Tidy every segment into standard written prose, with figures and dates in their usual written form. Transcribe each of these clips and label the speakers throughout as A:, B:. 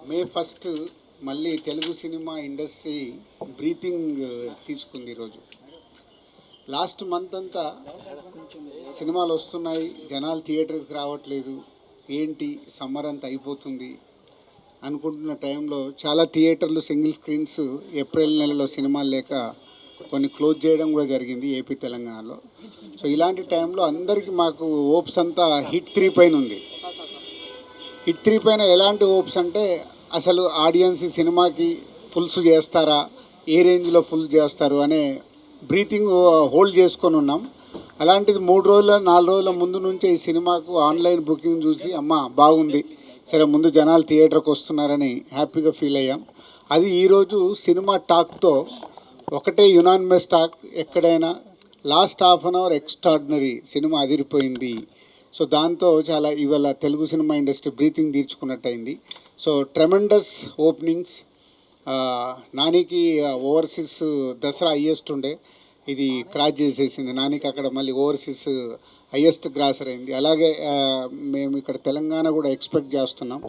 A: May first మళ్ళీ Telugu cinema industry breathing తీసుకుంది ఈరోజు. లాస్ట్ మంత్ అంతా సినిమాలు వస్తున్నాయి, జనాలు థియేటర్స్కి రావట్లేదు, ఏంటి సమ్మర్ అంతా అయిపోతుంది అనుకుంటున్న టైంలో చాలా థియేటర్లు సింగిల్ స్క్రీన్స్ ఏప్రిల్ నెలలో సినిమాలు లేక కొన్ని క్లోజ్ చేయడం కూడా జరిగింది ఏపీ తెలంగాణలో. సో ఇలాంటి టైంలో అందరికీ మాకు హోప్స్ అంతా హిట్ 3 పైన ఉంది. హిట్ 3 పైన ఎలాంటి హోప్స్ అంటే అసలు ఆడియన్స్ ఈ సినిమాకి ఫుల్స్ చేస్తారా, ఏ రేంజ్లో ఫుల్ చేస్తారు అనే బ్రీతింగ్ హోల్డ్ చేసుకొని ఉన్నాం. అలాంటిది 3 రోజుల 4 రోజుల ముందు నుంచే ఈ సినిమాకు ఆన్లైన్ బుకింగ్ చూసి అమ్మ బాగుంది, సరే ముందు జనాలు థియేటర్కి వస్తున్నారని హ్యాపీగా ఫీల్ అయ్యాం. అది ఈరోజు సినిమా టాక్తో ఒకటే యునానిమస్ టాక్, ఎక్కడైనా last half an hour extraordinary, cinema అదిరిపోయింది. సో దాంతో చాలా ఇవాళ తెలుగు సినిమా ఇండస్ట్రీ బ్రీతింగ్ తీర్చుకున్నట్టు అయింది. So tremendous openings. నానికి ఓవర్సీస్ దసరా హయ్యెస్ట్ ఉండే, ఇది క్రాస్ చేసేసింది. నానికి అక్కడ మళ్ళీ ఓవర్సీస్ హయ్యెస్ట్ గ్రాసర్ అయింది. అలాగే మేము ఇక్కడ తెలంగాణ కూడా ఎక్స్పెక్ట్ చేస్తున్నాం.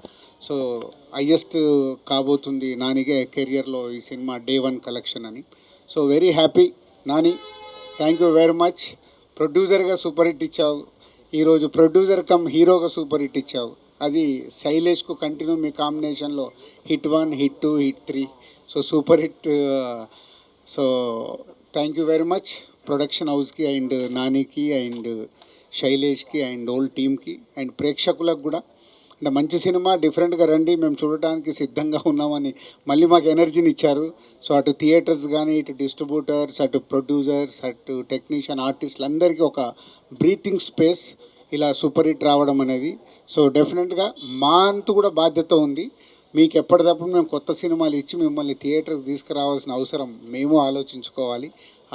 A: సో హయ్యెస్ట్ కాబోతుంది నానిగే కెరియర్లో ఈ సినిమా డే 1 కలెక్షన్ అని. So very happy Nani, thank you very much. ప్రొడ్యూసర్గా సూపర్ హిట్ ఇచ్చావు, ఈరోజు ప్రొడ్యూసర్ కమ్ హీరోగా సూపర్ హిట్ ఇచ్చావు. అది శైలేష్కు కంటిన్యూ మీ కాంబినేషన్లో hit 1, hit 2, hit 3. So super hit. So thank you very much production హౌస్కి అండ్ నానికి అండ్ శైలేష్కి అండ్ ఓల్డ్ టీమ్కి అండ్ ప్రేక్షకులకు కూడా. అంటే మంచి సినిమా, డిఫరెంట్గా రండి, మేము చూడటానికి సిద్ధంగా ఉన్నామని మళ్ళీ మాకు ఎనర్జీని ఇచ్చారు. సో అటు థియేటర్స్ కానీ, ఇటు డిస్ట్రిబ్యూటర్స్, అటు ప్రొడ్యూసర్స్, అటు టెక్నీషియన్, ఆర్టిస్టులు అందరికీ ఒక బ్రీతింగ్ స్పేస్ ఇలా సూపర్ హిట్ రావడం అనేది. సో డెఫినెట్గా మా అంతు కూడా బాధ్యత ఉంది. మీకు ఎప్పటికప్పుడు మేము కొత్త సినిమాలు ఇచ్చి మిమ్మల్ని థియేటర్కి తీసుకురావాల్సిన అవసరం మేము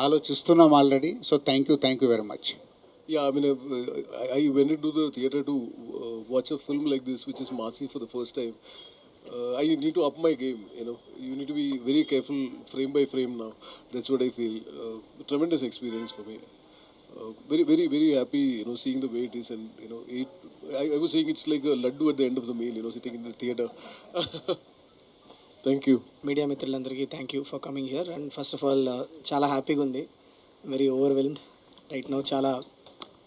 A: ఆలోచిస్తున్నాం already. So thank you very much.
B: Yeah, I mean, I went into the theater to watch a film like this, which is Masi, for the first time. I need to up my game, you know. You need to be very careful frame by frame now. That's what I feel. Tremendous experience for me. Very happy, you know, seeing the way it is. And, you know, I was saying it's like a laddu at the end of the meal, you know, sitting in the theater. Thank you.
C: Media మిత్రులందరికీ thank you for coming here. And first of all చాలా హ్యాపీగా ఉంది, very overwhelmed right now. చాలా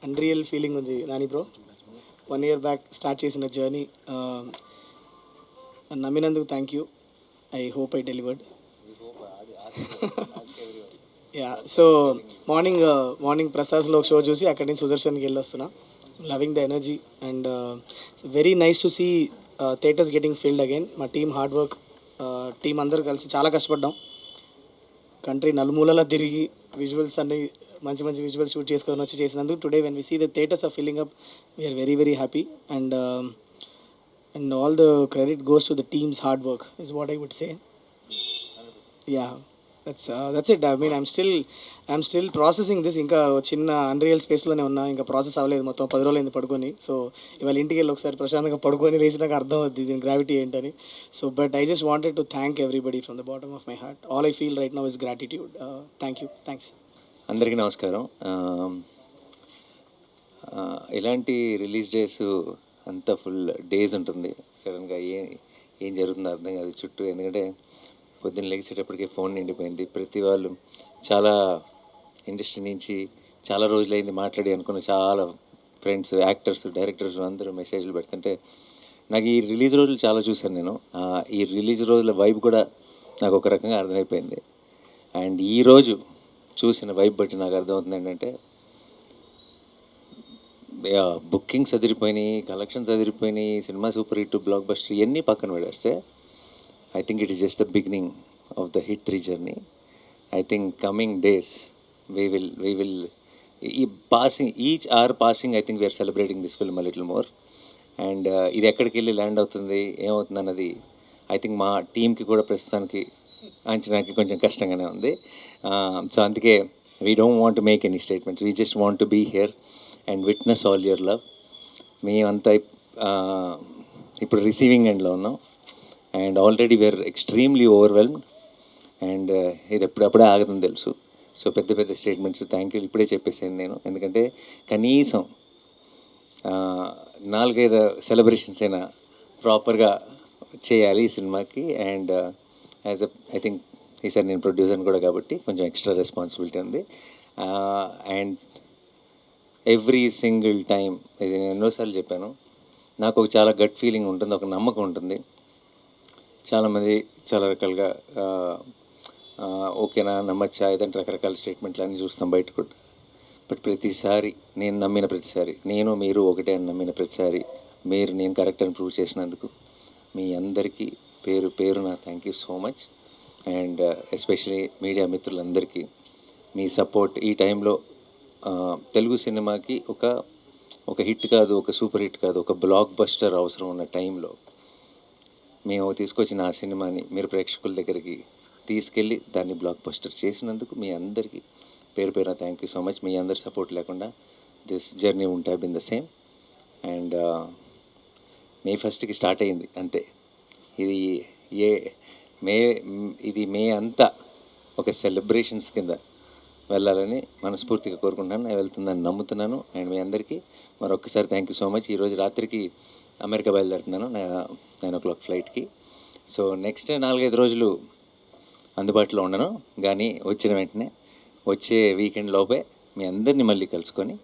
C: unreal feeling ఉంది Nani bro. 1 year back start చేసిన journey నమ్మినందుకు thank you. I hope I delivered. Yeah, so morning ప్రసాద్లో ఒక షో చూసి అక్కడి నుంచి సుదర్శన్కి వెళ్ళి వస్తున్నా. Loving the energy and very nice to see theatres getting filled again. మా టీమ్ హార్డ్ వర్క్, టీం అందరూ కలిసి చాలా కష్టపడ్డాం. కంట్రీ నలుమూలలా తిరిగి విజువల్స్ అన్ని మంచి విజువల్స్ షూట్ చేసుకొని వచ్చి చేసినందుకు today when we see the theatres are filling up, we are very happy. And all the credit goes to the team's hard work is what I would say. Yeah, that's it. I mean I'm still processing this. ఇంకా చిన్న unreal స్పేస్లోనే ఉన్నా, ఇంకా process అవ్వలేదు. మొత్తం 10 రోజులు అయింది పడుకొని. So ఇవాళ ఇంటికి వెళ్ళి ఒకసారి ప్రశాంతంగా పడుకొని లేచినాక అర్థం అవుద్ది దీని గ్రావిటీ ఏంటని. So but I just wanted to thank everybody from the bottom of my heart. All I feel right now is gratitude. Thanks.
D: అందరికీ నమస్కారం. ఇలాంటి రిలీజ్ డేస్ అంతా ఫుల్ డేస్ ఉంటుంది. సడన్గా ఏం జరుగుతుందో అర్థం కాదు చుట్టూ. ఎందుకంటే పొద్దున్న లేచేటప్పటికి ఫోన్ నిండిపోయింది. ప్రతి వాళ్ళు చాలా ఇండస్ట్రీ నుంచి చాలా రోజులైంది మాట్లాడి అనుకున్న చాలా ఫ్రెండ్స్, యాక్టర్స్, డైరెక్టర్స్ అందరూ మెసేజ్లు పెడుతుంటే నాకు ఈ రిలీజ్ రోజులు చాలా చూశాను నేను. ఈ రిలీజ్ రోజుల వైబ్ కూడా నాకు ఒక రకంగా అర్థమైపోయింది. అండ్ ఈరోజు చూసిన వైబ్ బట్టి నాకు అర్థమవుతుంది ఏంటంటే బుకింగ్స్ అదిరిపోయినాయి, కలెక్షన్స్ అదిరిపోయినాయి, cinema super hit, blockbuster ఇవన్నీ పక్కన పెడేస్తే I think it is just the beginning of the hit 3 journey. I think coming days we will passing each or passing, I think we are celebrating this film a little more. And ఇది ఎక్కడికి వెళ్ళి land అవుతుంది, ఏమవుతుంది అన్నది I think మా టీంకి కూడా ప్రస్తుతానికి అంచనాకి కొంచెం కష్టంగానే ఉంది. సో అందుకే we don't want to make any statements, we just want to be here and witness all your love. మేమంతా ఇప్పుడు రిసీవింగ్ ఎండ్లో ఉన్నాం and already we are extremely overwhelmed. And ఇది ఎప్పుడప్పుడే ఆగదని తెలుసు. సో పెద్ద స్టేట్మెంట్స్ థ్యాంక్ యూ ఇప్పుడే చెప్పేసాను నేను. ఎందుకంటే కనీసం 4-5 సెలబ్రేషన్స్ అయినా ప్రాపర్గా చేయాలి ఈ సినిమాకి. And as a I think ఈసారి నేను ప్రొడ్యూసర్ని కూడా కాబట్టి కొంచెం ఎక్స్ట్రా రెస్పాన్సిబిలిటీ ఉంది. అండ్ ఎవ్రీ సింగిల్ టైం, ఇది నేను ఎన్నోసార్లు చెప్పాను, నాకు ఒక చాలా గట్ ఫీలింగ్ ఉంటుంది, ఒక నమ్మకం ఉంటుంది. చాలామంది చాలా రకాలుగా ఓకేనా నమ్మచ్చా ఏదంటే రకరకాల స్టేట్మెంట్లు అన్నీ చూస్తాం బయట కూడా. బట్ ప్రతిసారి నేను నమ్మిన ప్రతిసారి, నేను మీరు ఒకటే అని నమ్మిన ప్రతిసారి, మీరు నేను కరెక్ట్ అని ప్రూవ్ చేసినందుకు మీ అందరికీ పేరు పేరున thank you so much. And especially media మిత్రులందరికీ మీ సపోర్ట్ ఈ టైంలో తెలుగు సినిమాకి ఒక హిట్ కాదు, ఒక సూపర్ హిట్ కాదు, ఒక బ్లాక్ బస్టర్ అవసరం ఉన్న టైంలో మేము తీసుకొచ్చిన ఆ సినిమాని మీరు ప్రేక్షకుల దగ్గరికి తీసుకెళ్ళి దాన్ని బ్లాక్ బస్టర్ చేసినందుకు మీ అందరికీ పేరు పేరున థ్యాంక్ యూ సో మచ్. మీ అందరి సపోర్ట్ లేకుండా దిస్ జర్నీ ఉంటే been the same. And May 1st start అయింది అంతే. ఇది మే అంతా ఒక సెలబ్రేషన్స్ కింద వెళ్ళాలని మనస్ఫూర్తిగా కోరుకుంటున్నాను. నేను వెళ్తుందని నమ్ముతున్నాను. అండ్ మీ అందరికీ మరొకసారి థ్యాంక్ యూ సో మచ్. ఈరోజు రాత్రికి అమెరికా బయలుదేరుతున్నాను 9 o'clock ఫ్లైట్కి. సో నెక్స్ట్ 4-5 రోజులు అందుబాటులో ఉండను, కానీ వచ్చిన వెంటనే వచ్చే వీకెండ్ లోపే మీ అందరినీ మళ్ళీ కలుసుకొని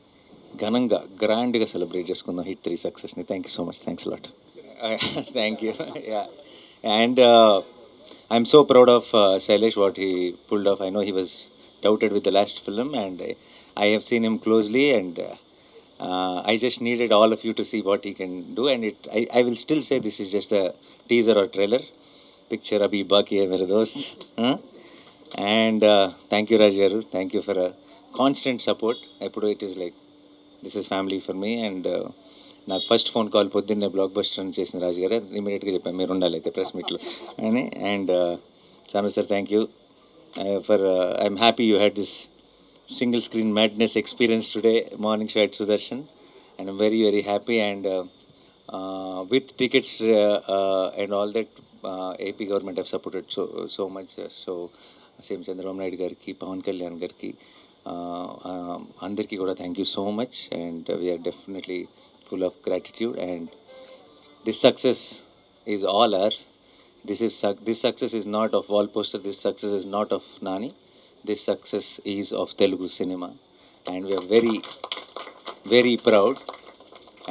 D: ఘనంగా గ్రాండ్గా సెలబ్రేట్ చేసుకుందాం హిట్ 3 సక్సెస్ని. Thank you so much. Thanks lot. Thank you. Yeah and I'm so proud of Shailesh what he pulled off. I know he was doubted with the last film and I have seen him closely and I just needed all of you to see what he can do, and I will still say this is just a teaser or trailer. Picture abhi baki hai mere dost. And thank you Raj garu, thank you for a constant support. Ippudu it is like this is family for me. And నాకు first phone call పొద్దున్నే block buster అని చేసిన రాజు గారు ఇమీడియట్గా చెప్పాను మీరు ఉండాలి అయితే ప్రెస్ మీట్లో అని. And Sanu sir thank you for I'm happy you had this single screen madness experience today morning show at Sudarshan, and I'm very very happy. And with tickets and all that, AP government have supported so much. So same Chandrababu Naidu gariki, Pawan Kalyan gariki, andarki kuda thank you so much. And we are definitely full of gratitude, and this success is all ours. This success is not of wall poster, this success is not of Nani. This success is of Telugu cinema, and we are very, very proud,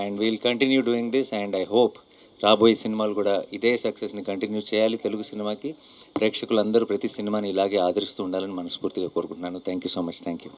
D: and we'll continue doing this. And I hope రాబోయే సినిమాలు కూడా ఇదే సక్సెస్ని continue చేయాలి. తెలుగు సినిమాకి ప్రేక్షకులందరూ ప్రతి సినిమాని ఇలాగే ఆదరిస్తూ ఉండాలని మనస్ఫూర్తిగా కోరుకుంటున్నాను. Thank you so much. Thank you.